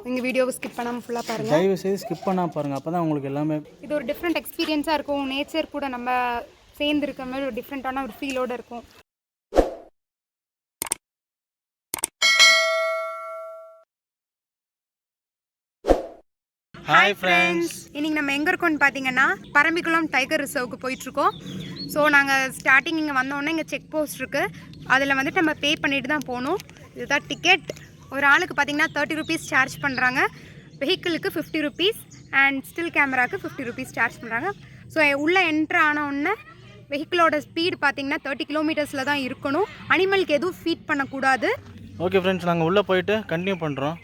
இந்த வீடியோவை ஸ்கிப் பண்ணாமல் ஃபுல்லாக பாருங்கள். தயவு செய்து ஸ்கிப் பண்ணாமல் பாருங்கள், அப்போ தான் உங்களுக்கு எல்லாமே இது ஒரு டிஃப்ரெண்ட் எக்ஸ்பீரியன்ஸாக இருக்கும். நேச்சர் கூட நம்ம சேர்ந்து இருக்க மாதிரி ஒரு டிஃப்ரெண்ட்டான ஒரு ஃபீலோடு இருக்கும். ஹாய் ஃப்ரெண்ட்ஸ், இன்றைக்கி நம்ம எங்கே இருக்கோம்னு பார்த்தீங்கன்னா பரம்பிக்குளம் டைகர் ரிசர்வுக்கு போயிட்டுருக்கோம். ஸோ நாங்கள் ஸ்டார்டிங் இங்கே வந்தோடனே இங்கே செக் போஸ்ட் இருக்குது. அதில் வந்துட்டு நம்ம பே பண்ணிட்டு தான் போகணும். இதுதான் டிக்கெட். ஒரு ஆளுக்கு பார்த்திங்கன்னா 30 rupees சார்ஜ் பண்ணுறாங்க. வெஹிக்கிளுக்கு 50 rupees அண்ட் ஸ்டில் கேமராவுக்கு 50 rupees சார்ஜ் பண்ணுறாங்க. ஸோ உள்ளே என்ட்ரு ஆன உடனே வெஹிக்கிளோட ஸ்பீடு பார்த்திங்கன்னா 30 kilometers தான் இருக்கணும். அனிமலுக்கு எதுவும் ஃபீட் பண்ணக்கூடாது. ஓகே ஃப்ரெண்ட்ஸ், நாங்கள் உள்ளே போயிட்டு கண்டினியூ பண்ணுறோம்.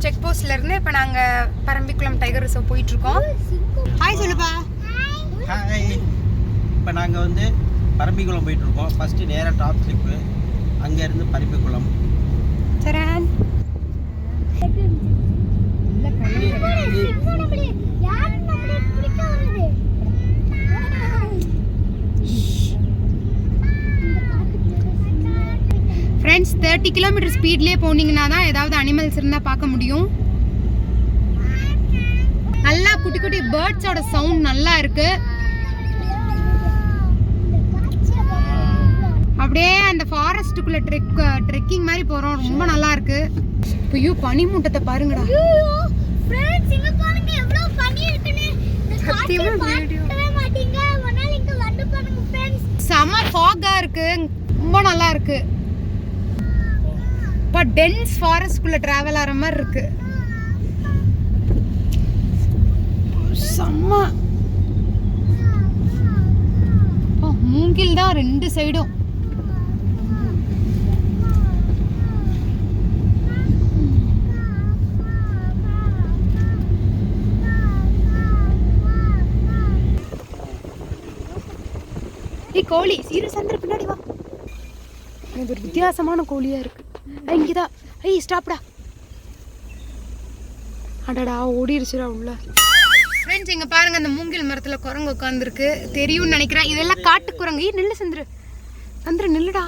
செக் போஸ்ட்லேருந்து இப்போ நாங்கள் பரம்பிக்குளம் டைகர் ரிசர்வ் போயிட்டுருக்கோம். ஹாய் சொல்லுப்பா. ஹாய். இப்போ நாங்கள் வந்து பரம்பிக்குளம் போயிட்டுருக்கோம். ஃபஸ்ட்டு நேராக டாப் ஸ்லிப்பு, அங்கேருந்து பரம்பிக்குளம். சரண் ஃப்ரெண்ட்ஸ், 30 kilometer ஸ்பீட்லேயே போனீங்கன்னா தான் ஏதாவது அனிமல்ஸ் இருந்தால் பார்க்க முடியும். நல்லா குட்டி குட்டி பேர்ட்ஸோட சவுண்ட் நல்லா இருக்கு. அப்படியே அந்த ஃபாரஸ்ட்டுக்குள்ள ட்ரெக்கிங் மாதிரி போகிறோம். ரொம்ப நல்லா இருக்கு. ஐயோ, பனிமூட்டத்தை பாருங்கடா. செம ஃபாகா இருக்கு. ரொம்ப நல்லா இருக்கு. இப்போ டென்ஸ் ஃபாரஸ்ட்குள்ளே ட்ராவல் ஆகிற மாதிரி இருக்கு. செம்ம. மூங்கில் தான் 2 சைடும். கோழி சீரியஸ் அந்த பின்னாடி வா. இது ஒரு வித்தியாசமான கோழியா இருக்கு. இங்கதான். ஐய் ஸ்டாப்டா. அடடா, ஓடிடுச்சுடா உள்ள. ஃப்ரெண்ட்ஸ், இங்க பாருங்க, அந்த மூங்கில் மரத்துல குரங்கு உட்காந்துருக்கு. தெரியும்னு நினைக்கிறேன். இதெல்லாம் காட்டு குரங்கு. நெல்லு சந்திரு சந்திர நெல்லுடா.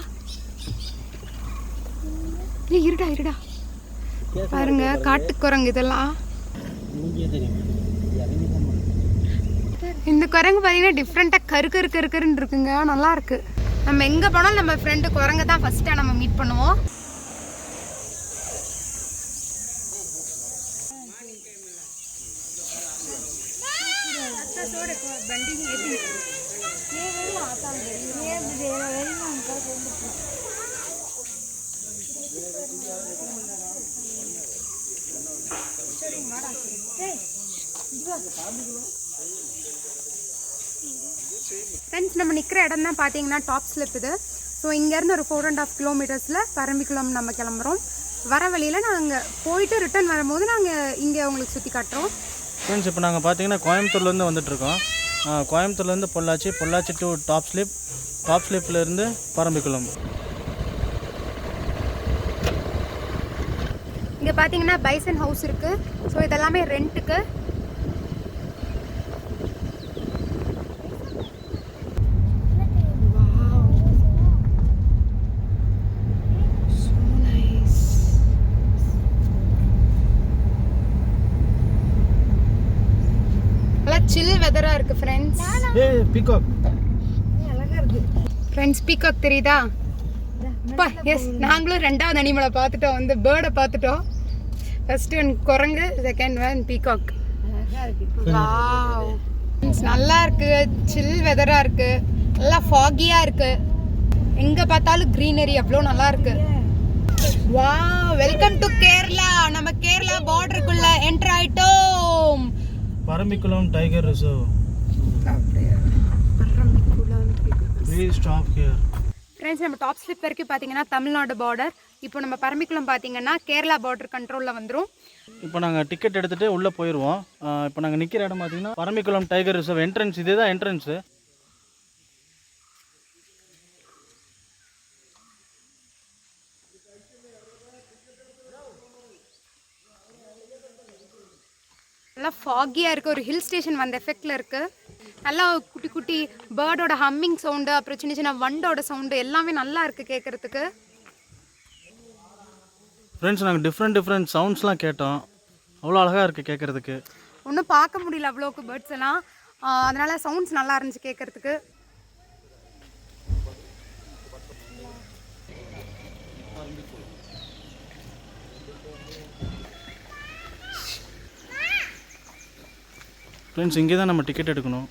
இருடா இருடா. பாருங்க, காட்டு குரங்கு இதெல்லாம். இந்த குரங்கு பார்த்தீங்கன்னா டிஃப்ரெண்ட்டாக கருக்கருன்னு இருக்குங்க. நல்லா இருக்கு. நம்ம எங்கே போனாலும் நம்ம ஃப்ரெண்டு குரங்கு தான் ஃபஸ்ட்டாக நம்ம மீட் பண்ணுவோம். ஃப்ரெண்ட்ஸ், நம்ம நிற்கிற இடம் தான் பார்த்தீங்கன்னா டாப் ஸ்லிப் இது. ஸோ இங்கேருந்து ஒரு 4.5 kilometers பரம்பிக்குளம் நம்ம கிளம்புறோம். வர வழியில் நாங்கள் போயிட்டு ரிட்டர்ன் வரும்போது நாங்கள் இங்கே உங்களுக்கு சுற்றி காட்டுறோம். ஃப்ரெண்ட்ஸ், இப்போ நாங்கள் பார்த்தீங்கன்னா கோயம்புத்தூர்லேருந்து வந்துட்டுருக்கோம். கோயம்புத்தூர்லேருந்து பொள்ளாச்சி டு டாப் ஸ்லிப்லேருந்து பரம்பிக்குளம். இங்கே பார்த்தீங்கன்னா பைசன் ஹவுஸ் இருக்குது. ஸோ இதெல்லாமே ரெண்ட்டுக்கு. சில் வெதரா இருக்கு ஃப்ரெண்ட்ஸ். பீகாக் அழகா இருக்கு ஃப்ரெண்ட்ஸ். பீகாக் தெரியுதா? எஸ், நாங்களும் 2வது அனிமலை பார்த்துட்டோம். வந்து பேர்டை பார்த்துட்டோம். ஃபர்ஸ்ட் ஒன் குரங்கு, செகண்ட் ஒன் பீகாக். வாவ், நல்லா இருக்கு. சில் வெதரா இருக்கு. நல்லா ஃபாகியா இருக்கு. எங்க பார்த்தாலும் கிரீனரி. அவ்வளோ நல்லா இருக்கு. Wow, welcome to Kerala. நம்ம கேரளா பார்டருக்குள்ள என்டர் ஆயிட்டோம். Parambikulam tiger reserve. Please stop here. Friends, நம்ம டாப் ஸ்லிப் வரைக்கும் பார்த்தீங்கன்னா தமிழ்நாடு பார்டர். இப்போ நம்ம பரம்பிக்குளம் பார்த்தீங்கன்னா கேரளா பார்டர் கண்ட்ரோலில் வந்துடும். இப்போ நாங்கள் டிக்கெட் எடுத்துகிட்டு உள்ளே போயிடுவோம். இப்போ நாங்கள் நிற்கிற இடம் பார்த்தீங்கன்னா பரம்பிக்குளம் டைகர் ரிசர்வ் என்ட்ரன்ஸ். இதே தான் என்ட்ரன்ஸு. நல்லா ஃபாகியாக இருக்குது, ஒரு ஹில் ஸ்டேஷன் வந்த எஃபெக்டில் இருக்குது. நல்லா குட்டி குட்டி பேர்டோட ஹம்மிங் சவுண்டு, அப்புறம் சின்ன சின்ன வண்டோட சவுண்டு எல்லாமே நல்லா இருக்குது கேட்குறதுக்கு. ஃப்ரெண்ட்ஸ் நாங்கள் டிஃப்ரெண்ட் சவுண்ட்ஸ்லாம் கேட்டோம். அவ்வளோ அழகாக இருக்குது கேட்குறதுக்கு. ஒன்றும் பார்க்க முடியல அவ்வளோக்கு பேர்ட்ஸ் எல்லாம், அதனால் சவுண்ட்ஸ் நல்லா இருந்துச்சு கேட்குறதுக்கு. ஃப்ரெண்ட்ஸ் இங்கே தான் நம்ம டிக்கெட் எடுக்கணும்.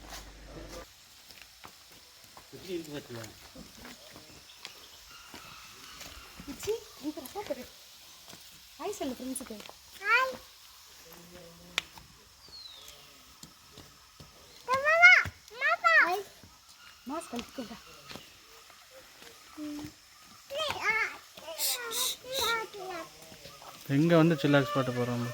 ஹாய் சொல்லு ஃப்ரெண்ட்ஸுக்கு. மாஸ்க் கழிச்சுக்கோடா. எங்கே வந்து சில்லாக்ஸ் பாட்டு போகிறோம்.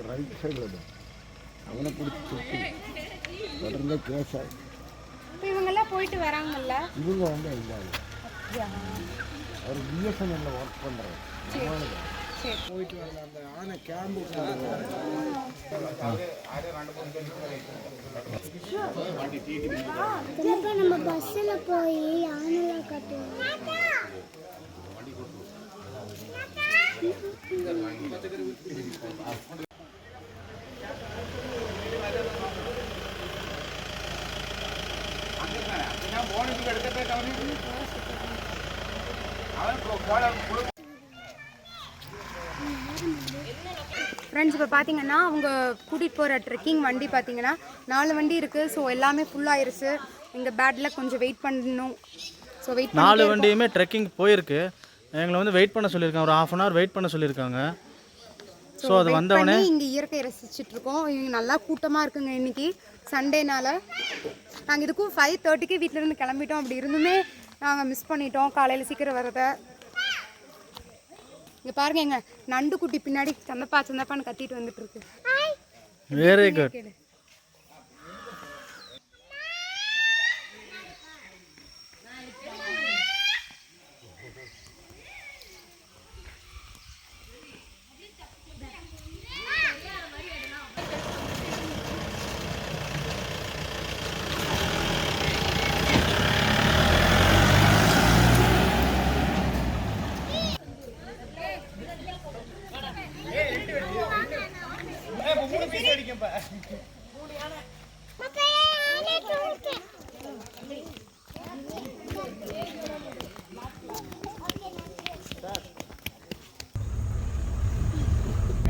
ரைட் சைடில் அவனை பிடிச்சி சுற்றி தொடர்ந்து கேஸ் ஆகி இவங்கெல்லாம் போயிட்டு வராங்கல்ல. இவங்க வந்து இல்லாது அவர் பிஎஸ்என்எல்ல ஒர்க் பண்ணுறாரு. போயிட்டு வந்த அந்த ஆனை கேம்பு நம்ம பஸ்ஸில் போய் ஆனெல்லாம் கட்டுவோம். ஃப்ரெண்ட்ஸ் இப்போ பார்த்தீங்கன்னா அவங்க கூட்டிகிட்டு போகிற ட்ரெக்கிங் வண்டி பார்த்தீங்கன்னா 4 வண்டி இருக்குது. ஸோ எல்லாமே ஃபுல்லாகிருச்சு. இங்கே பேட்டில் கொஞ்சம் வெயிட் பண்ணணும். ஸோ வெயிட் 4 வண்டியுமே ட்ரெக்கிங் போயிருக்கு. எங்களை வந்து வெயிட் பண்ண சொல்லியிருக்காங்க, ஒரு 1/2 hour வெயிட் பண்ண சொல்லியிருக்காங்க. ஸோ அது வந்தவொடனே இங்கே இயற்கை ரசிச்சுட்ருக்கோம். இவங்க நல்லா கூட்டமாக இருக்குங்க இன்றைக்கி சண்டேனால. நாங்கள் இதுக்கும் 5:30க்கு வீட்டிலேருந்து கிளம்பிட்டோம். அப்படி இருந்துமே நாங்கள் மிஸ் பண்ணிட்டோம் காலையில் சீக்கிரம் வரதை. இங்கே பாருங்க, எங்க நண்டு குட்டி பின்னாடி சந்தப்பா சந்தப்பான்னு கத்திட்டு வந்துட்டு இருக்கு. Very good.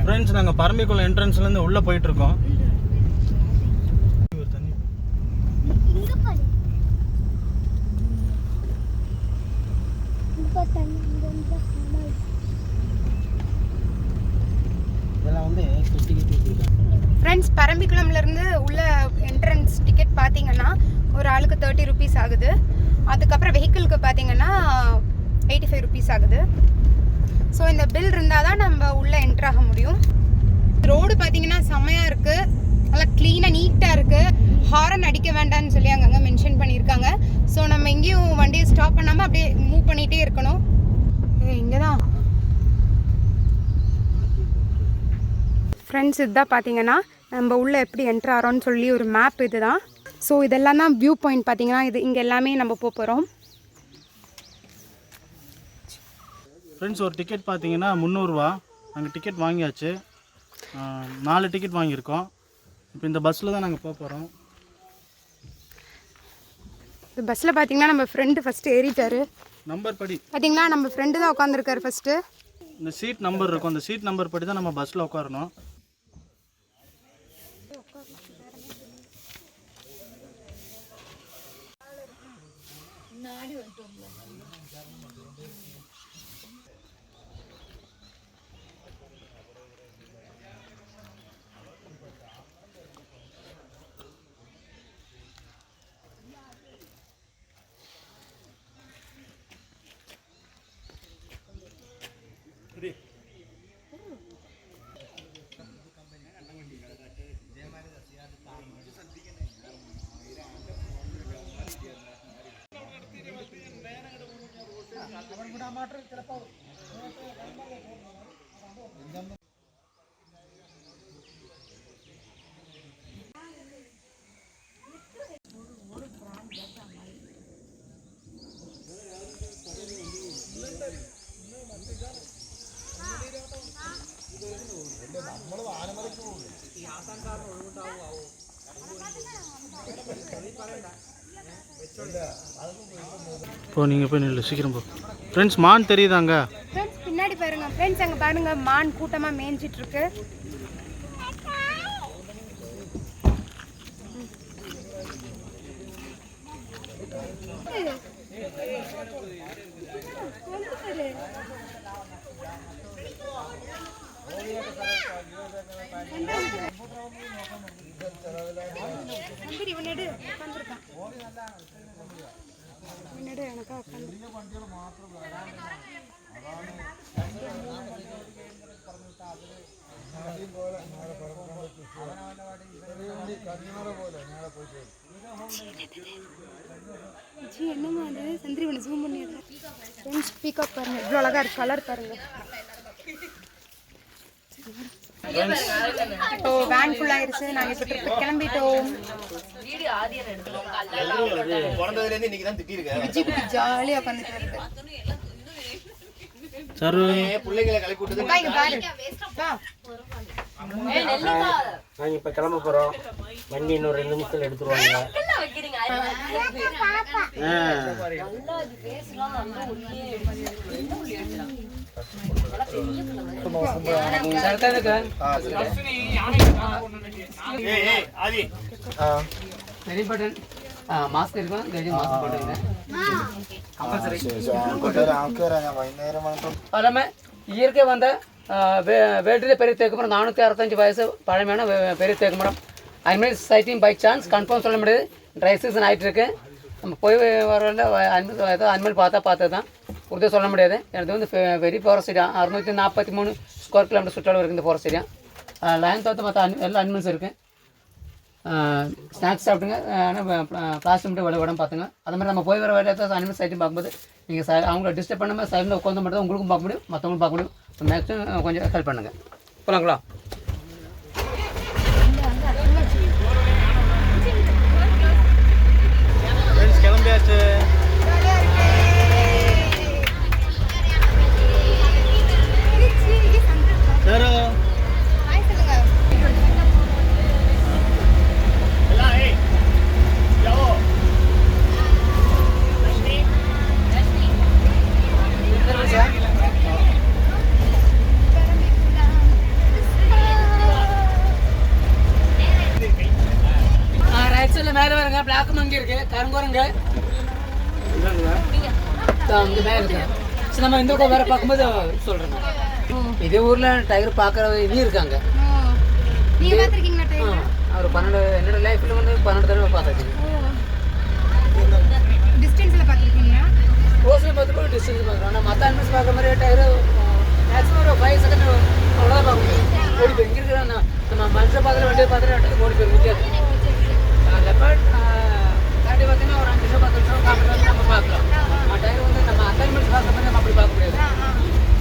ஃப்ரெண்ட்ஸ் நாங்கள் பரம்பிக்குளம் என்ட்ரன்ஸ்லேருந்து உள்ளே போயிட்டுருக்கோம். ஃப்ரெண்ட்ஸ் பரம்பிக்குளம்லேருந்து உள்ள என்ட்ரன்ஸ் டிக்கெட் பார்த்தீங்கன்னா ஒரு ஆளுக்கு 30 rupees ஆகுது. அதுக்கப்புறம் வெஹிக்கிளுக்கு பார்த்தீங்கன்னா 85 rupees ஆகுது. ஸோ இந்த பில் இருந்தால் தான் நம்ம உள்ளே என்ட்ரு ஆக முடியும். ரோடு பார்த்தீங்கன்னா செம்மையாக இருக்குது, நல்லா க்ளீனாக நீட்டாக இருக்குது. ஹாரன் அடிக்க வேண்டாம்னு சொல்லி அங்கங்கே மென்ஷன் பண்ணியிருக்காங்க. ஸோ நம்ம எங்கேயும் வண்டியை ஸ்டாப் பண்ணாமல் அப்படியே மூவ் பண்ணிகிட்டே இருக்கணும். இங்கே தான் ஃப்ரெண்ட்ஸ் இதுதான் பார்த்தீங்கன்னா நம்ம உள்ளே எப்படி என்ட்ரு ஆகிறோன்னு சொல்லி ஒரு மேப் இது தான். ஸோ இதெல்லாம் தான் வியூ பாயிண்ட் பார்த்தீங்கன்னா இது இங்கே எல்லாமே நம்ம போகிறோம். ஃப்ரெண்ட்ஸ் ஒரு டிக்கெட் பார்த்தீங்கன்னா 300 ரூபா. நாங்கள் டிக்கெட் வாங்கியாச்சு, 4 டிக்கெட் வாங்கியிருக்கோம். இப்போ இந்த பஸ்ஸில் தான் நாங்கள் போகிறோம். இந்த பஸ்ஸில் பார்த்தீங்கன்னா நம்ம ஃப்ரெண்டு ஃபஸ்ட்டு ஏறிட்டார். நம்பர் படி பார்த்தீங்களா, நம்ம ஃப்ரெண்டு தான் உட்காந்துருக்காரு ஃபஸ்ட்டு. இந்த சீட் நம்பர் இருக்கும், அந்த சீட் நம்பர் படி தான் நம்ம பஸ்ஸில் உட்காரணும். இப்போ நீங்கள் போய் நில்லு சீக்கிரம் போ. ஃப்ரெண்ட்ஸ் மான் தெரியுதாங்க? ஃப்ரெண்ட்ஸ் பின்னாடி பாருங்க ஃப்ரெண்ட்ஸ், அங்கே பாருங்க மான் கூட்டமாக மேய்ஞ்சிட்டு இருக்கு. இவனடு உட்காந்துருக்கான், இவனடு எனக்கா உட்காந்து. என்னமா அது சந்திரிவனை ஜூம் பண்ணிடுறேன். ஃப்ரெண்ட்ஸ் பீகாக் பாருங்க, இவ்வளோ அழகா இருக்கு. கலர் பாருங்க. இப்போ வேன் ஃபுல் ஆயிருச்சு, நாங்க இப்போ ட்ரிப் கிளம்பிட்டோம். விஜி குட்டி ஜாலியா உட்காந்துட்டு வருது. நாங்கள் இப்போ கிளம்ப போகிறோம். வண்டி இன்னும் 2 நிமிஷத்தில் எடுத்துருவாங்க. வெரி இம்பார்ட்டன்ட் மாஸ்க் இருக்கும், மாஸ்க் போட்டுங்க கம்பல்சரி. அல்லாமல் இயற்கை வந்த வேல்டில் பெரிய தேக்கு மரம் 465 வயசு பழமையான பெரிய தேக்கு மரம். Animal sighting by chance confirm சொல்ல முடியாது. ட்ரை சீசன் ஆகிட்டு இருக்கு. நம்ம போய் வரல அனிமல் பார்த்தது தான் உறுதியாக சொல்ல முடியாது. எனக்கு வந்து very forest area. 643 square kilometre சுற்றளவு இருக்குது இந்த ஃபாரஸ்ட் ஏரியா. லைன் தவிர்த்து மற்ற எல்லா அனிமல்ஸ் இருக்குது. ஸ்நாக்ஸ் சாப்பிடுங்க, ஆனால் பிளாஸ்டிக் மட்டும் விட பார்த்துங்க. அது மாதிரி நம்ம போய் வர வேலையை அனிமல் சைட்டையும் பார்க்கும்போது நீங்கள் அவங்கள டிஸ்டர்ப் பண்ணாமல் சைடில் உட்காந்து மட்டும் தான் உங்களுக்கும் பார்க்க முடியும், மற்றவங்களும் பார்க்க முடியும். மேக்ஸிமம் கொஞ்சம் ஹெல்ப் பண்ணுங்கள். போகலாங்களா? கிளம்பியாச்சு. மேலே வருங்க, பிளாக் மங்கி இருக்கு, கருங்கோரங்க மேலே இருக்கு. சரி, நம்ம இந்த கூட வேற பார்க்கும்போது சொல்றேன். இதே ஊர்ல டைகர் பார்க்குற இனி இருக்காங்க. அவர் 12 என்னோட லைஃப்ல வந்து 12 தடவை பார்த்துருக்கேன். க்ளோஸில் பார்த்துட்டு டிஸ்டன்ஸ் பார்க்குறோம். ஆனால் மற்ற அனிமல்ஸ் பார்க்குற மாதிரி டைகர் மேக்ஸிமம் ஒரு 5 செகண்ட் அவ்வளோதான் பார்க்க முடியும். ஓடி போய் இங்கே இருக்கிற நம்ம மனுஷனை பார்க்குற வண்டியை பார்த்துட்டு ஓடி போய் முடியாது. லெப்பர்ட் கரடி பார்த்தீங்கன்னா ஒரு 5 நிமிஷம் 10 நிமிஷம் பார்க்குறது நம்ம பார்க்கலாம். டைகர் வந்து நம்ம அந்த அனிமல்ஸ் பார்க்குற மாதிரி நம்ம அப்படி பார்க்க முடியாது.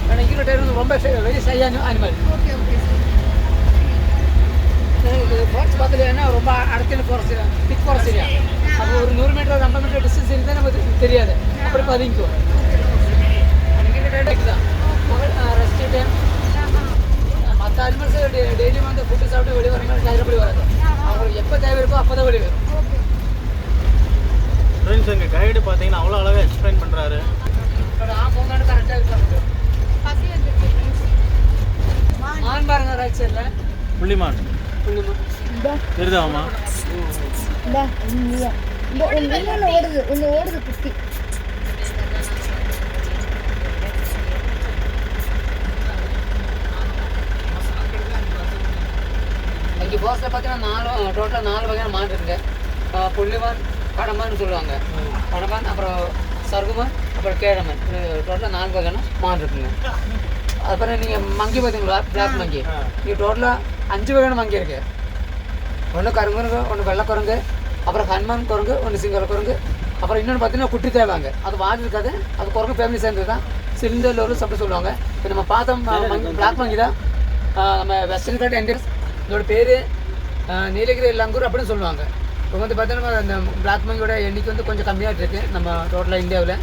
ஆனால் இங்கே டைகர் வந்து ரொம்ப வெரி சையான அனிமல். ஃபாரஸ்ட் பார்த்துலேன்னா ரொம்ப அடர்த்தியான ஃபாரஸ்ட், திக் ஃபாரஸ்ட் ஏரியா. அப்போ ஒரு 100 மீட்டர் 50 மீட்டர் டிஸ்டன்ஸ் இருந்தால் நமக்கு தெரியாது, அப்படி பதுங்கிக்கும். தான் ரெஸ்ட் டைம். மற்ற அனிமல்ஸ் டெய்லி வந்து ஃபுட்டு சாப்பிட்டு வெளியே வர மாதிரி டைகர் வராது. அவங்களுக்கு எப்போ தேவை இருக்கோ அப்போ தான் வெளியே வரும். ஃப்ரெண்ட்ஸ், எங்கள் கைடு பார்த்தீங்கன்னா அவ்வளோ அழகாக எக்ஸ்பிளைன் பண்ணுறாரு. போனாலும் கரெக்டாக இருக்காங்க. மான் பாருங்க ரைட் சைடில். புள்ளிமான் தெரியுதாமா? ஓடுது குட்டி. ஃபால்ஸில் பார்த்தீங்கன்னா டோட்டலாக 4 வகையான மான் இருக்குங்க. புள்ளிமான், கடமான்னு சொல்லுவாங்க. கடமான், அப்புறம் சருகுமான், அப்புறம் கேழமான். டோட்டலாக 4 வகையான மான் இருக்குங்க. அப்புறம் நீங்கள் மங்கி பார்த்தீங்களா, பிளாக் மங்கி. இங்கே டோட்டலாக 5 வகையான மங்கி இருக்குது. ஒன்று கருங்குரங்கு, ஒன்று வெள்ளை குரங்கு, அப்புறம் ஹனுமான் குரங்கு, ஒன்று சிங்கள குரங்கு, அப்புறம் இன்னொன்று பார்த்தீங்கன்னா குட்டி தேவாங்க. அது வால் இருக்காது, அது குரங்கு ஃபேமிலி சேர்ந்தது தான். சிலிண்டர் லோரு அப்படி சொல்லுவாங்க. இப்போ நம்ம பார்த்தோம் பிளாக் மங்கி தான் நம்ம வெஸ்டர்ன் காட் என்டியர்ஸ். இதோட பேர் நீலகிரி லங்கூர் அப்படின்னு சொல்லுவாங்க. இப்போ வந்து பார்த்தீங்கன்னா இந்த பிளாக் மங்கியோட எண்ணிக்கை வந்து கொஞ்சம் கம்மியாக இருக்குது நம்ம டோட்டலாக இந்தியாவில்.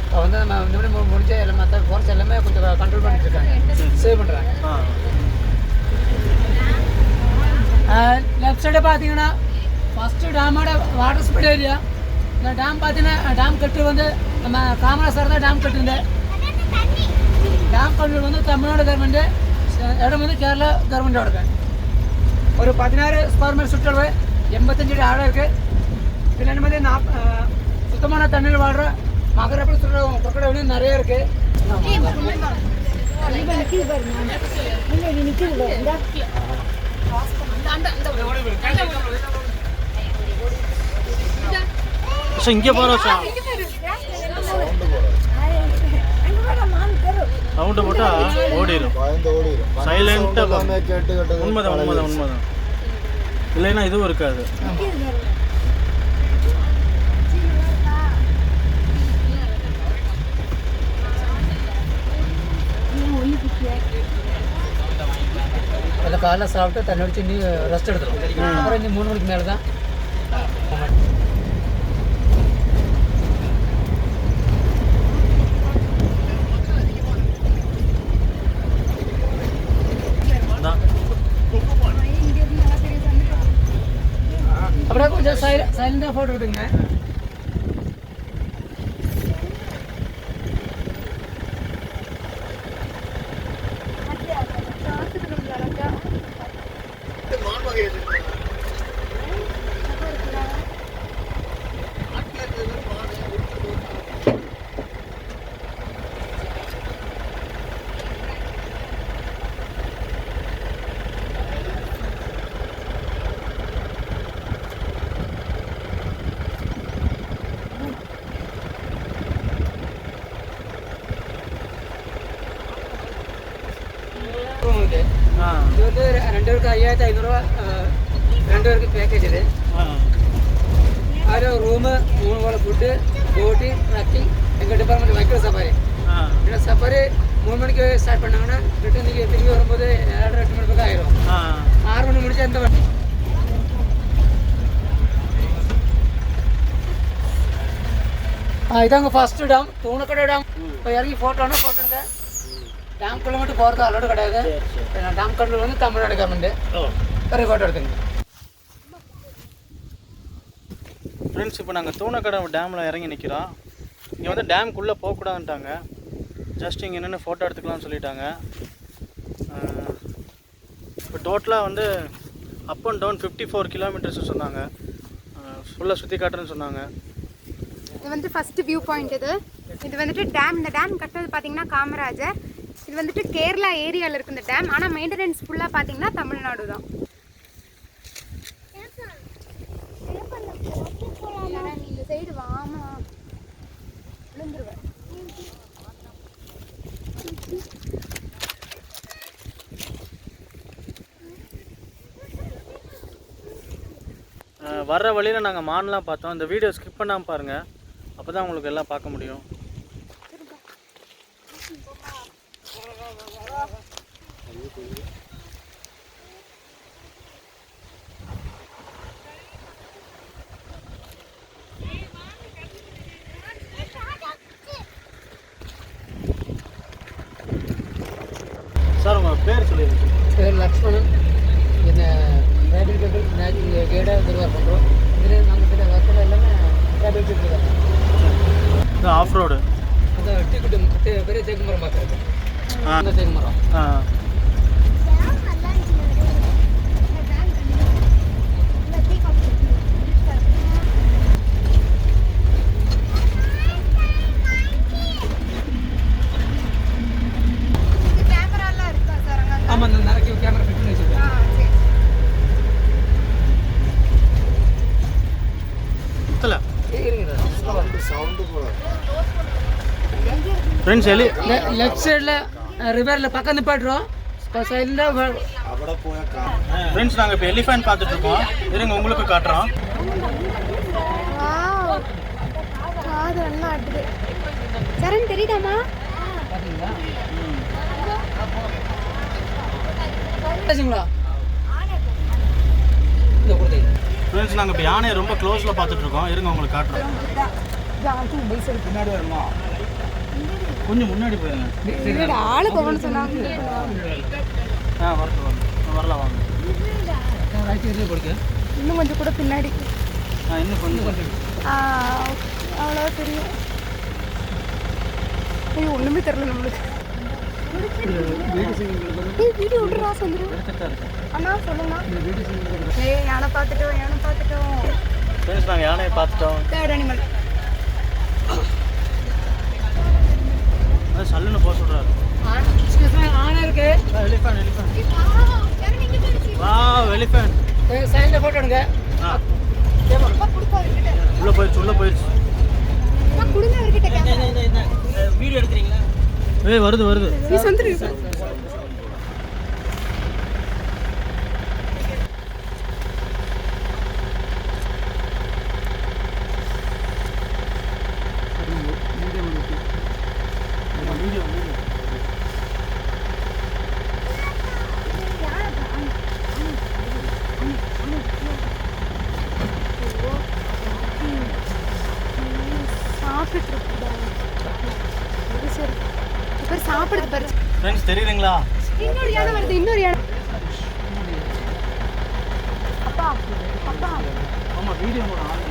இப்போ வந்து நம்ம இந்த மாதிரி முடிஞ்ச எல்லாம் மற்ற ஃபாரஸ்ட் எல்லாமே கொஞ்சம் கண்ட்ரோல் பண்ணிட்டு இருக்காங்க, சேவ் பண்ணுறாங்க. லெஃப்ட் சைடு பார்த்தீங்கன்னா ஃபஸ்ட்டு டேமோட வாட்டர் ஸ்பீட் ஏரியா. இந்த டேம் பார்த்தீங்கன்னா டேம் கட்டு வந்து நம்ம காமராசர் தான் டேம் கட்டுருந்தேன். டேம் கட்டு வந்து தமிழ்நாடு கவர்மெண்ட்டு, இடம் வந்து கேரளா கவர்மெண்ட்டோட இருக்கு. ஒரு 16 ஸ்கொயர் மீட்டர் சுற்றளவு, 85 அடி ஆழம் இருக்குது. இதில் வந்து சுத்தமான தண்ணியில் வாழ்கிற மகரப்படி சுற்ற கொக்கடை நிறைய இருக்குது. இங்கே போகிற சவுண்டு போட்டால் ஓடிடும், சைலண்ட்டாக. உண்மைதான் உண்மைதான் உண்மைதான். இல்லைன்னா இதுவும் இருக்காது. அதில் காலைல சாப்பிட்டு தண்ணி அடிச்சு நீ ரெஸ்ட் எடுத்துடும். அப்புறம் இங்கே 3 மணிக்கு மேலே தான் அப்படியே கொஞ்சம் சைலண்டாக ஃபோட்டோ விடுங்க. இது வந்து 2 பேருக்கு 5500 ரூபா, 2 பேருக்கு பேக்கேஜ். இது அதில் ரூமு, 3 வேளை ஃபுட்டு, போட்டு, ட்ரக்கிங், எங்கள் டிபார்ட்மெண்ட் வைக்கிற சஃபாரி. ஏன்னா சஃபாரி 3 மணிக்கு ஸ்டார்ட் பண்ணாங்கன்னா ரிட்டன் நீங்கள் திரும்பி வரும்போது 7:30 மணி பக்கம் ஆயிரும். 6 மணி முடிச்சா இந்த இதாங்க ஃபஸ்ட்டு டேம், தூணக்கடை டேம். இப்போ இறங்கி ஃபோட்டோன்னா ஃபோட்டோங்க. டேம்குள்ளே மட்டும் போகிறது அலோடு கிடையாது. டேம் கண்ட்ரோல் வந்து தமிழ்நாடு கவர்மெண்ட்டு. வேறு ஃபோட்டோ எடுத்துங்க. ஃப்ரெண்ட்ஸ், இப்போ நாங்கள் தூணக்கடை டேமில் இறங்கி நிற்கிறோம். இங்கே வந்து டேம்குள்ளே போகக்கூடாதுன்ட்டாங்க. ஜஸ்ட் இங்கே நின்று ஃபோட்டோ எடுத்துக்கலாம்னு சொல்லிட்டாங்க. இப்போ டோட்டலாக வந்து அப் அண்ட் டவுன் 54 கிலோமீட்டர்ஸ் சொன்னாங்க. ஃபுல்லாக சுற்றி காட்டுறேன்னு சொன்னாங்க. இது வந்து ஃபஸ்ட்டு வியூ பாயிண்ட். இது வந்துட்டு டேம். இந்த டேம் கட்டுறது பார்த்தீங்கன்னா காமராஜர். இது வந்துட்டு கேரளா ஏரியாவில் இருக்குது இந்த டேம். ஆனால் மெயின்டெனன்ஸ் ஃபுல்லாக பார்த்தீங்கன்னா தமிழ்நாடு தான். இந்த சைடு வாமா விழுந்துருவேன். வர்ற வழியில் நாங்கள் மான்லாம் பார்த்தோம். இந்த வீடியோ ஸ்கிப் பண்ணாமல் பாருங்கள், அப்போ தான் உங்களுக்கு எல்லாம் பார்க்க முடியும். சார், உங்கள் பேர் சொல்லிடுங்க. பேர் லக்ஷ்மணன். இந்த ரேபிலிட்டேபிள் கைடாக திருவார் பண்ணுறோம். இதில் நம்ம ஒர்க்கில் எல்லாமே ரேபிலிட்டேபிள் தான். ஆஃப் ரோடு அந்த டீக்குட்டு பெரிய தேக்கு மரம் பார்க்குறது. அந்த தேக்கு மரம் கேமராலாம் இருக்கா சார்? ஆமாம், அந்த நிறைய கேமரா ஃபிட் பண்ணி வச்சுருக்கேன். ஃப்ரெண்ட்ஸ் லெஃப்ட் சைடில் ரிவரில் பக்கம் நிப்பாட்டுறோம் சைலண்டாக. ஃப்ரெண்ட்ஸ் நாங்கள் இப்போ எலிஃபென்ட் பார்த்துட்டு இருக்கோம். இருங்க உங்களுக்கு காட்டுறோம். வாவ், காது நல்லா ஆட்டுது. சரண் தெரியுதாமா? ஃப்ரெண்ட்ஸ் நாங்கள் இப்போ யானையை ரொம்ப க்ளோஸில் பார்த்துட்டு இருக்கோம். இருங்க உங்களுக்கு காட்டுறோம். பின்னாடி வருமா? கொஞ்சம் முன்னாடி போயிருங்க. ஆளு போகணும்னு சொன்னாங்க. வரலாம் வாங்க. இன்னும் கொஞ்சம் கூட பின்னாடி. இன்னும் கொஞ்சம் அவ்வளோ தெரியும். ஐயோ ஒன்றுமே தெரில நம்மளுக்கு. வீடியோ விட்றா சொல்லுங்க அண்ணா, சொல்லுங்கண்ணா. யானை பார்த்துட்டோம். ஃப்ரெண்ட்ஸ் நாங்கள் யானையை பார்த்துட்டோம். Third animal. சல்லுன்னு போக சொல்கிறாரு. ஆனை இருக்கு. எலிஃபென்ட் சைடில் ஃபோட்டோ எடுங்க. உள்ளே போயிடுச்சு. கொடுங்க அவர்கிட்ட. வீடியோ எடுக்கிறீங்களா? வருது. ப்ளீஸ் வந்துரு. சாப்பிடுது பாரு. ஃப்ரெண்ட்ஸ் தெரியுதுங்களா? இன்னொரு யானை வருது. அப்பா ஆமாம் வீடியோ கூட ஆன்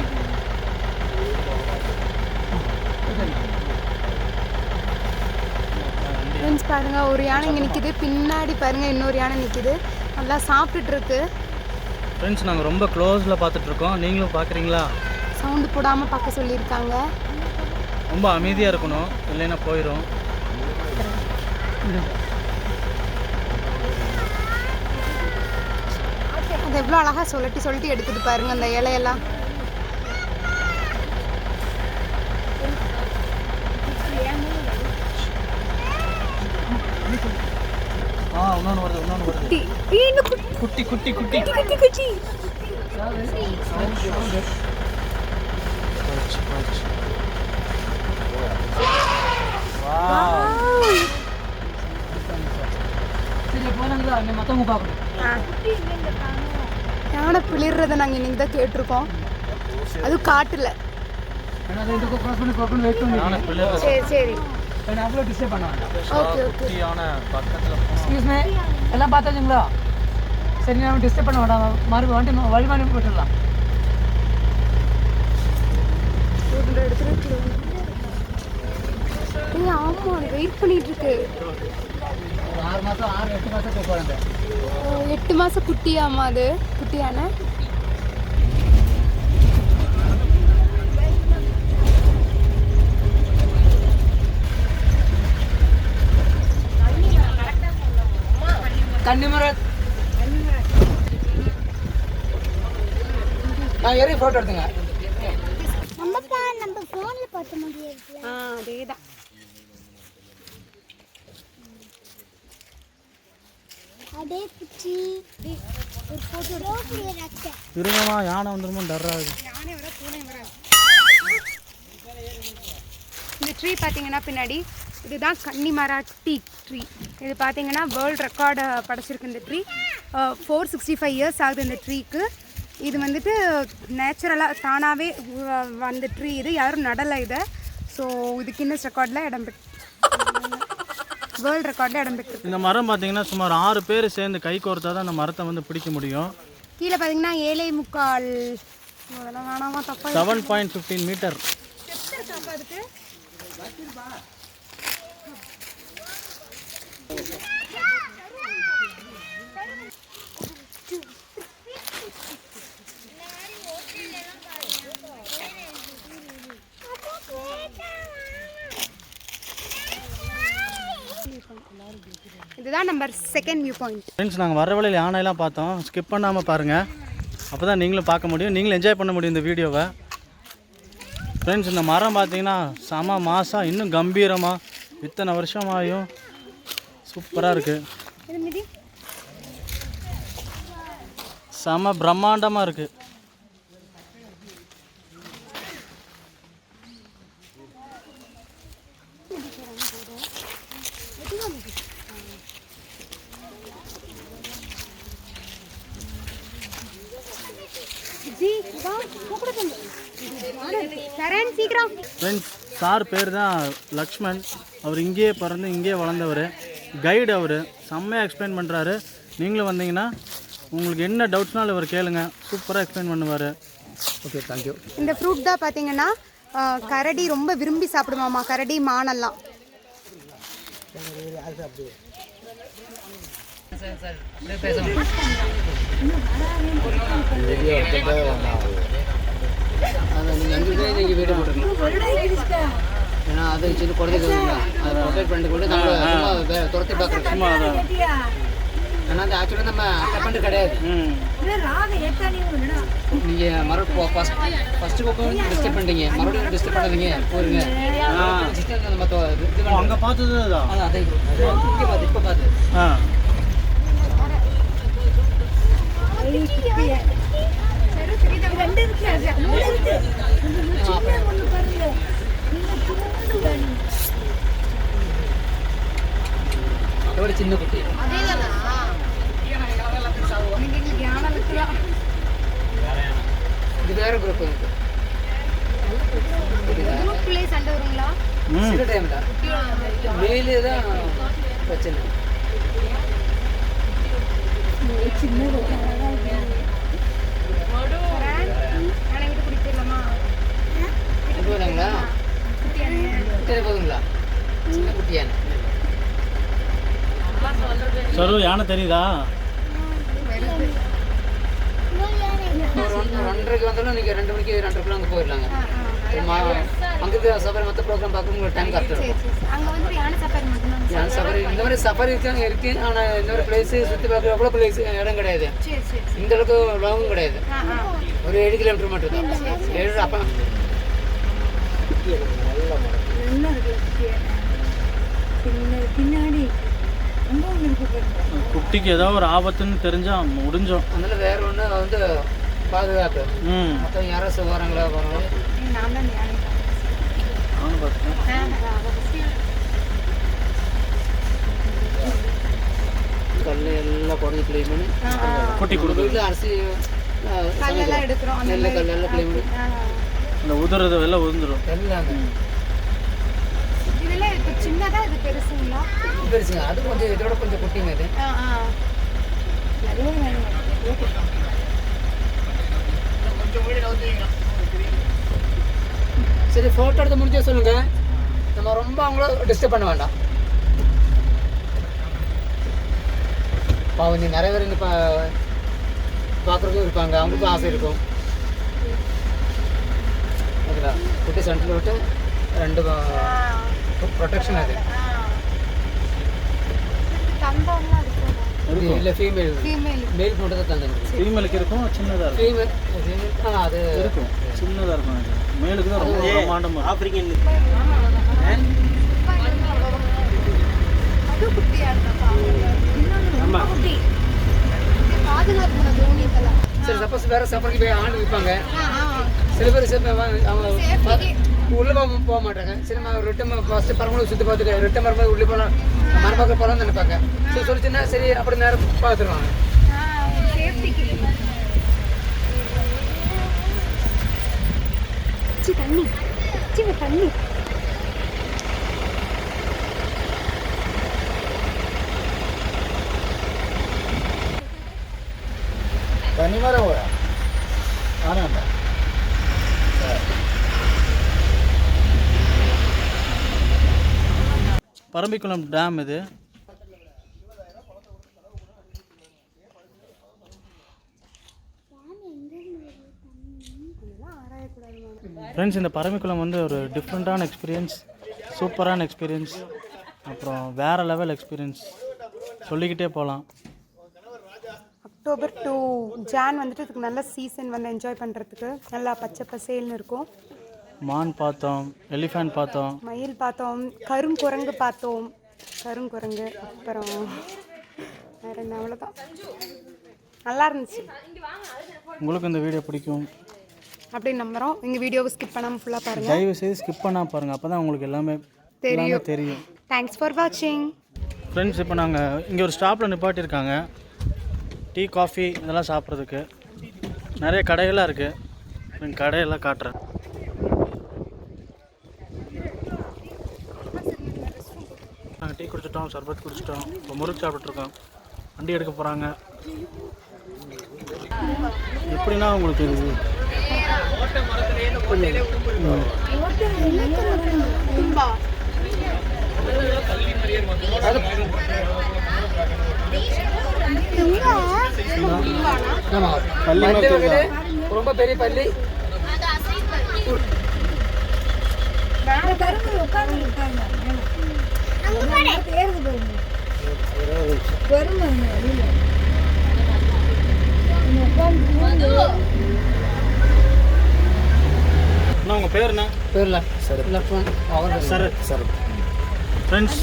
ஃப்ரெண்ட்ஸ் பாருங்க, ஒரு யானை இங்கே நிற்கிது. பின்னாடி பாருங்க இன்னொரு யானை நிற்கிது. நல்லா சாப்பிட்டுட்டு இருக்கு. ஃப்ரெண்ட்ஸ் நாங்கள் ரொம்ப க்ளோஸில் பார்த்துட்ருக்கோம். நீங்களும் பார்க்குறீங்களா? சவுண்டு போடாமல் பார்க்க சொல்லியிருக்காங்க. ரொம்ப அமைதியாக இருக்கணும், இல்லைன்னா போயிடும். அது எவ்வளோ அழகாக சொல்லட்டி எடுத்துட்டு பாருங்க அந்த இலையெல்லாம். இன்னொன்று வருது. குட்டி. மற்றவங்க பார்க்கணும். யானை பிளிறதை நாங்கள் இன்னைக்கு தான் கேட்டிருக்கோம். அதுவும் காட்டில். சரி அவ்வளோ டிஸ்டர்ப் பண்ண ஓகே. எல்லாம் பார்த்தாச்சுங்களா? சரி நம்ம டிஸ்டர்ப் பண்ண வேண்டாம். மறுபடியும் வழி போட்டுடலாம். ஆமா, வெயிட் பண்ணிட்டு இருக்கு. 6 மாதம் 8 மாதம் குழந்தை. 8 மாதம் குட்டியாமா? அது குட்டியான கன்னிமரத். நான் ஏறி ஃபோட்டோ எடுத்துங்க. நம்ம ஃபோன்ல பார்த்த மாதிரி இருக்குல்ல. அதேதான். அதே குச்சி ஒரு போட்டோ எடுக்க. இருங்கம்மா, யானை வந்துருமோ டர்றாது. யானை வர பூனை வராது. இந்த ட்ரீ பார்த்தீங்கன்னா பின்னாடி இதுதான் கன்னிமரா ட்ரீ. இது பார்த்தீங்கன்னா வேர்ல்டு ரெக்கார்டு படைச்சிருக்கு இந்த ட்ரீ. 465 இயர்ஸ் ஆகுது இந்த ட்ரீக்கு. இது வந்துட்டு நேச்சுரலாக தானாகவே வந்த ட்ரீ. இது யாரும் நடலை இதை. ஸோ இது கின்னஸ் ரெக்கார்டில் வேர்ல்டு ரெக்கார்டில் இடம் பெற்று. இந்த மரம் பார்த்தீங்கன்னா சுமார் 6 பேர் சேர்ந்து கை கோர்த்தா தான் அந்த மரத்தை வந்து பிடிக்க முடியும். கீழே பார்த்தீங்கன்னா 7.25 வேணாமா தப்பா 7.15 மீட்டர். இதுதான் number 2nd view point. Friends நாங்கள் வர வழியில் யானையெல்லாம் பார்த்தோம். ஸ்கிப் பண்ணாமல் பாருங்கள், அப்போ தான் நீங்களும் பார்க்க முடியும், நீங்களும் என்ஜாய் பண்ண முடியும் இந்த வீடியோவை. ஃப்ரெண்ட்ஸ் இந்த மரம் பார்த்தீங்கன்னா செம மாசாக இன்னும் கம்பீரமாக இத்தனை வருஷமாயும் சூப்பராக இருக்குது. செம பிரம்மாண்டமாக இருக்குது. ஃப்ரெண்ட்ஸ், சார் பேர் தான் லக்ஷ்மண். அவர் இங்கேயே பிறந்து இங்கேயே வளர்ந்தவர். கைடு அவர். செம்மையாக எக்ஸ்பிளைன் பண்ணுறாரு. நீங்களும் வந்தீங்கன்னா உங்களுக்கு என்ன டவுட்ஸ்னாலும் இவர் கேளுங்க. சூப்பராக எக்ஸ்பிளைன் பண்ணுவார். Okay, thank you. இந்த ஃப்ரூட் தான் பார்த்தீங்கன்னா கரடி ரொம்ப விரும்பி சாப்பிடுமாமா. கரடி, மானெல்லாம். அதை நீங்கள் எங்களுக்கு நீங்கள் வீடியோ போட்டுருக்கீங்க. ஏன்னா அதை வச்சு குழந்தைங்க அதை ரொட்டேட் பண்ணிட்டு கூட நம்ம சும்மா துரத்தி பார்க்குறோம். சும்மா ஏன்னா அது ஆக்சுவலாக நம்ம அட்டை கிடையாது. நீங்கள் மறுபடியும் ஃபஸ்ட்டு பக்கம் டிஸ்டர்ப் பண்ணிட்டீங்க, மறுபடியும் டிஸ்டர்ப் பண்ணாதீங்க, போயிருங்க. அங்கே பார்த்தது தான். அதை இப்போ பார்த்து அதோட சின்ன குட்டி. இது வேற குரூப். சண்டை வருங்களா? சில டைம்ல மேலே தான் பிரச்சனை. போதுங்களா? போதுங்களா? சின்ன குட்டியான சரு யானை தெரியுதா? ஒரு 1:30க்கு வந்தாலும் நீங்கள் 2 மணிக்கு 2:30 அங்கே போயிடலாங்க. அங்கே சஃபாரி மற்ற ப்ரோக்ராம் பார்க்க உங்களுக்கு டைம் கரெக்டாக இருக்கும். யானை சஃபாரி இந்த மாதிரி சஃபாரி இருக்காங்க இருக்குது. ஆனால் இந்த மாதிரி பிளேஸு சுற்றி பார்க்குற எவ்வளோ பிளேஸ் இடம் கிடையாது. இந்த அளவுக்கு லாங்கும் கிடையாது. ஒரு 7 கிலோமீட்டர் மட்டும் தான். 7 அப்போ பின்னாடி குட்டிக்கு ஏதாவது ஒரு ஆபத்துன்னு தெரிஞ்சால் முடிஞ்சோம். அதனால வேற ஒன்று வந்து பாதுகாப்பு. மொத்தம் யாராச்சும் வராங்களா போகிறாங்களோ கல் எல்லாம் குறைஞ்சி கிளீன் பண்ணி குட்டி கொடுக்குது. வீட்டில் அரிசி எடுக்கிறோம். நெல் கல் எல்லாம் கிளீன் பண்ணி இந்த உதுறது எல்லாம் உதிர்ந்துடும் எல்லாம் இதெல்லாம் இப்போ சின்னதாக இது பெருசுங்களா? பெருசுங்க. அது கொஞ்சம் இதோட கொஞ்சம் குட்டிங்க. இது சரி, ஃபோட்டோ எடுத்து முடிஞ்சே சொல்லுங்க. நம்ம ரொம்ப அவங்கள டிஸ்டர்ப் பண்ண வேண்டாம். பாவம் நிறைய பேர் இங்கே பார்க்குறதுக்கும் இருப்பாங்க, அவங்களுக்கும் ஆசை இருக்கும். ஓகேங்களா? குட்டி சென்டரில் விட்டு 2 ப்ரொடெக்ஷன். அது இல்லை, ஃபீமேல். மேல் மட்டும் தான் தந்தது. ஃபீமேலுக்கு இருக்கும், சின்னதாக இருக்கும். ஃபீமேல் அது இருக்கும், சின்னதாக இருக்கும். அது மேலுக்கு தான் ரொம்ப பிரம்மாண்டமாக. ஆப்பிரிக்கன் சரி, சப்போஸ் வேறு சஃபாரிக்கு போய் ஆண்டு விற்பாங்க. சில பேர் அவங்க உள்ளே போக மாட்டாங்க. சரி, ரிட்டன் ஃபஸ்ட்டு பரம்பரை சுற்றி பார்த்துட்டு ரிட்டன் வரும்போது உள்ளே போகலாம், மரப்பாக்க போகலாம்னு நினைப்பாங்க. சரி சொல்லிச்சுன்னா சரி அப்படி நேரம் பார்த்துருவாங்க. தண்ணி தனிமர போயா ஆனா பரம்பிக்குளம் டேம் இது. ஃப்ரெண்ட்ஸ், இந்த பரம்பிக்குளம் வந்து ஒரு டிஃப்ரெண்ட்டான எக்ஸ்பீரியன்ஸ், சூப்பரான எக்ஸ்பீரியன்ஸ், அப்புறம் வேறு லெவல் எக்ஸ்பீரியன்ஸ், சொல்லிக்கிட்டே போகலாம். அக்டோபர் டு ஜான் வந்துட்டு இதுக்கு நல்ல சீசன் வந்து என்ஜாய் பண்ணுறதுக்கு நல்லா பச்சை பசேல்னு இருக்கும். மான் பார்த்தோம், எலிஃபண்ட் பார்த்தோம், மயில் பார்த்தோம், கருங்குரங்கு பார்த்தோம். கருங்குரங்கு அப்புறம் வேற என்ன, அவ்வளோதான். நல்லா இருந்துச்சு. உங்களுக்கு இந்த வீடியோ பிடிக்கும் அப்படின்னு நம்புகிறோம். எங்கள் வீடியோவை ஸ்கிப் பண்ணாமல் ஃபுல்லாக பாருங்கள். தயவு செய்து ஸ்கிப் பண்ணால் பாருங்கள், அப்போ தான் உங்களுக்கு எல்லாமே தெரியும். தேங்க்ஸ் ஃபார் வாட்சிங். ஃப்ரெண்ட்ஸ், இப்போ நாங்கள் இங்கே ஒரு ஸ்டாப்பில் நிப்பாட்டியிருக்காங்க. டீ, காஃபி இதெல்லாம் சாப்பிட்றதுக்கு நிறைய கடைகளாக இருக்குது. நான் கடையெல்லாம் காட்டுறேன். நாங்கள் டீ குடிச்சிட்டோம், சர்பத் குடிச்சிட்டோம், இப்போ முறுக்கு சாப்பிட்ருக்கோம். வண்டி எடுக்க போகிறாங்க. எப்படின்னா உங்களுக்கு ரொம்ப பெரிய பள்ளி. அண்ணா உங்கள் பேர் என்ன? பேர்ல சரத். சரத். ஃப்ரெண்ட்ஸ்,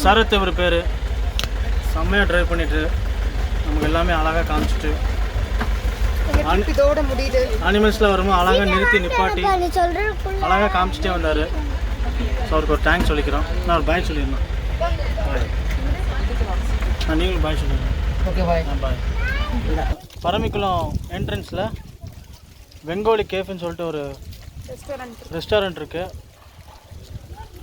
சரத் இவர் பேர். செம்மையாக ட்ரைவ் பண்ணிட்டு நமக்கு எல்லாமே அழகாக காமிச்சிட்டு இதோட முடியுது. அனிமல்ஸில் வரும்போது அழகாக நிப்பாட்டி அழகாக காமிச்சிட்டே வந்தார். ஸோ அவருக்கு ஒரு தேங்க்ஸ் சொல்லிக்கிறோம். நான் ஒரு பாய் சொல்லியிருந்தேன். நீங்களும் பாய் சொல்லிடுறேன். Okay bye. பாய். பரமிக்குளம் என்ட்ரன்ஸில் பெங்காலி கேஃப்னு சொல்லிட்டு ஒரு ரெஸ்டாரண்ட் இருக்குது.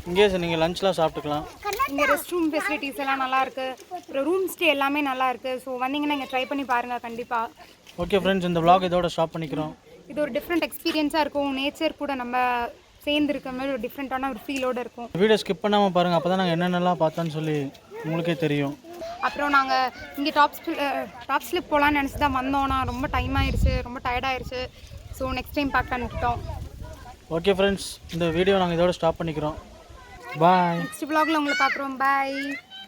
இங்கேயே நீங்கள் லஞ்ச்லாம் சாப்பிட்டுக்கலாம். இங்கே ரெஸ்ட் ரூம் ஃபெசிலிட்டிஸ் எல்லாம் நல்லாயிருக்கு. அப்புறம் ரூம் ஸ்டே எல்லாமே நல்லாயிருக்கு. ஸோ வந்தீங்கன்னா இங்கே ட்ரை பண்ணி பாருங்கள் கண்டிப்பாக. ஓகே ஃப்ரெண்ட்ஸ், இந்த vlog இதோட ஸ்டாப் பண்ணிக்கிறோம். இது ஒரு டிஃப்ரெண்ட் எக்ஸ்பீரியன்ஸாக இருக்கும். நேச்சர் கூட நம்ம சேர்ந்து இருக்க மாதிரி ஒரு டிஃப்ரெண்ட்டான ஒரு ஃபீலோடு இருக்கும். வீடியோ ஸ்கிப் பண்ணாமல் பாருங்கள், அப்போ தான் நாங்கள் என்னென்னலாம் பார்த்தோன்னு சொல்லி உங்களுக்கே தெரியும். அப்புறம் நாங்கள் இங்கே டாப் ஸ்லிப் போகலான்னு நினச்சி தான் வந்தோம்னா ரொம்ப டைம் ஆயிடுச்சு, ரொம்ப டயர்டாயிருச்சு. ஸோ நெக்ஸ்ட் டைம் பார்க்கலான்ட்டோம். ஓகே ஃப்ரெண்ட்ஸ், இந்த வீடியோ நாங்கள் இதோட ஸ்டாப் பண்ணிக்கிறோம். பாய். நெக்ஸ்ட் vlogல உங்களை பார்க்குறோம். பாய்.